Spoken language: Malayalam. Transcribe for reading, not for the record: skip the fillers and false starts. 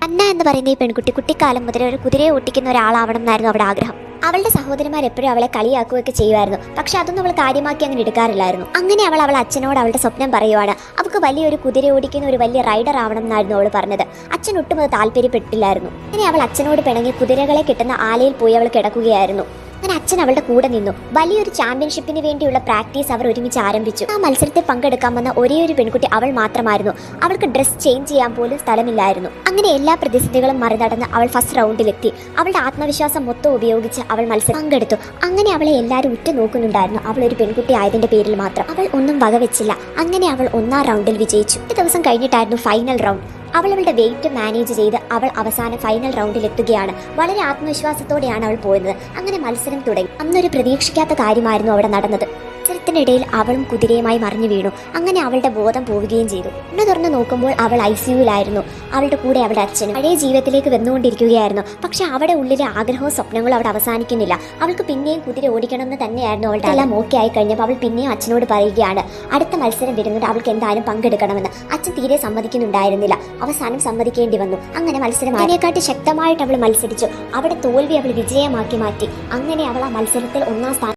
അന്ന എന്ന് പറയുന്ന ഈ പെൺകുട്ടി കുട്ടിക്കാലം മുതൽ ഒരു കുതിരയെ ഓട്ടിക്കുന്ന ഒരാളാവണം എന്നായിരുന്നു അവളുടെ ആഗ്രഹം. അവളുടെ സഹോദരന്മാർ എപ്പോഴും അവളെ കളിയാക്കുകയൊക്കെ ചെയ്യുമായിരുന്നു. പക്ഷെ അതൊന്നും അവൾ കാര്യമാക്കി അങ്ങനെ എടുക്കാറില്ലായിരുന്നു. അങ്ങനെ അവൾ അച്ഛനോട് അവളുടെ സ്വപ്നം പറയുവാണ്. അവൾക്ക് വലിയൊരു കുതിര ഓടിക്കുന്ന ഒരു വലിയ റൈഡർ ആവണം എന്നായിരുന്നു അവൾ പറഞ്ഞത്. അച്ഛൻ ഒട്ടും അത് താല്പര്യപ്പെട്ടില്ലായിരുന്നു. അങ്ങനെ അവൾ അച്ഛനോട് പിണങ്ങി കുതിരകളെ കിട്ടുന്ന ആലയിൽ പോയി അവൾ കിടക്കുകയായിരുന്നു. അങ്ങനെ അച്ഛൻ അവളുടെ കൂടെ നിന്നു. വലിയൊരു ചാമ്പ്യൻഷിപ്പിന് വേണ്ടിയുള്ള പ്രാക്ടീസ് അവർ ഒരുമിച്ച് ആരംഭിച്ചു. ആ മത്സരത്തിൽ പങ്കെടുക്കാൻ വന്ന ഒരേ ഒരു പെൺകുട്ടി അവൾ മാത്രമായിരുന്നു. അവൾക്ക് ഡ്രസ് ചേഞ്ച് ചെയ്യാൻ പോലും സ്ഥലമില്ലായിരുന്നു. അങ്ങനെ എല്ലാ പ്രതിസന്ധികളും മറികടന്ന് അവൾ ഫസ്റ്റ് റൗണ്ടിലെത്തി. അവളുടെ ആത്മവിശ്വാസം മൊത്തം ഉപയോഗിച്ച് അവൾ മത്സരം പങ്കെടുത്തു. അങ്ങനെ അവളെ എല്ലാവരും ഉറ്റുനോക്കുന്നുണ്ടായിരുന്നു. അവൾ ഒരു പെൺകുട്ടി ആയതിന്റെ പേരിൽ മാത്രം. അവൾ ഒന്നും വകവെച്ചില്ല. അങ്ങനെ അവൾ ഒന്നാം റൗണ്ടിൽ വിജയിച്ചു. ഒരു ദിവസം കഴിഞ്ഞിട്ടായിരുന്നു ഫൈനൽ റൗണ്ട്. അവളുടെ വെയിറ്റ് മാനേജ് ചെയ്ത് അവൾ അവസാനം ഫൈനൽ റൗണ്ടിൽ എത്തുകയാണ്. വളരെ ആത്മവിശ്വാസത്തോടെയാണ് അവൾ പോയത്. അങ്ങനെ മത്സരം തുടങ്ങി. അന്നൊരു പ്രതീക്ഷിക്കാത്ത കാര്യമായിരുന്നു അവിടെ നടന്നത്. മത്സരത്തിനിടയിൽ അവളും കുതിരയുമായി മറിഞ്ഞു വീണു. അങ്ങനെ അവളുടെ ബോധം പോവുകയും ചെയ്തു. കണ്ണു തുറന്ന് നോക്കുമ്പോൾ അവൾ ICUവിലായിരുന്നു. അവളുടെ കൂടെ അവളുടെ അച്ഛനും പഴയ ജീവിതത്തിലേക്ക് വന്നുകൊണ്ടിരിക്കുകയായിരുന്നു. പക്ഷെ അവിടെ ഉള്ളിലെ ആഗ്രഹവും സ്വപ്നങ്ങളും അവിടെ അവസാനിക്കുന്നില്ല. അവൾക്ക് പിന്നെയും കുതിര ഓടിക്കണമെന്ന് തന്നെയായിരുന്നു അവളുടെ എല്ലാം ഓക്കെ ആയി കഴിഞ്ഞപ്പോൾ അവൾ പിന്നെയും അച്ഛനോട് പറയുകയാണ് അടുത്ത മത്സരം വരുന്നുണ്ട്, അവൾക്ക് എന്തായാലും പങ്കെടുക്കണമെന്ന്. അച്ഛൻ തീരെ സമ്മതിക്കുന്നുണ്ടായിരുന്നില്ല. അവസാനം സമ്മതിക്കേണ്ടി വന്നു. അങ്ങനെ മത്സരം അതിനെക്കാട്ടി ശക്തമായിട്ട് അവൾ മത്സരിച്ചു. അവിടെ തോൽവി അവൾ വിജയമാക്കി മാറ്റി. അങ്ങനെ അവൾ ആ മത്സരത്തിൽ ഒന്നാം സ്ഥാനം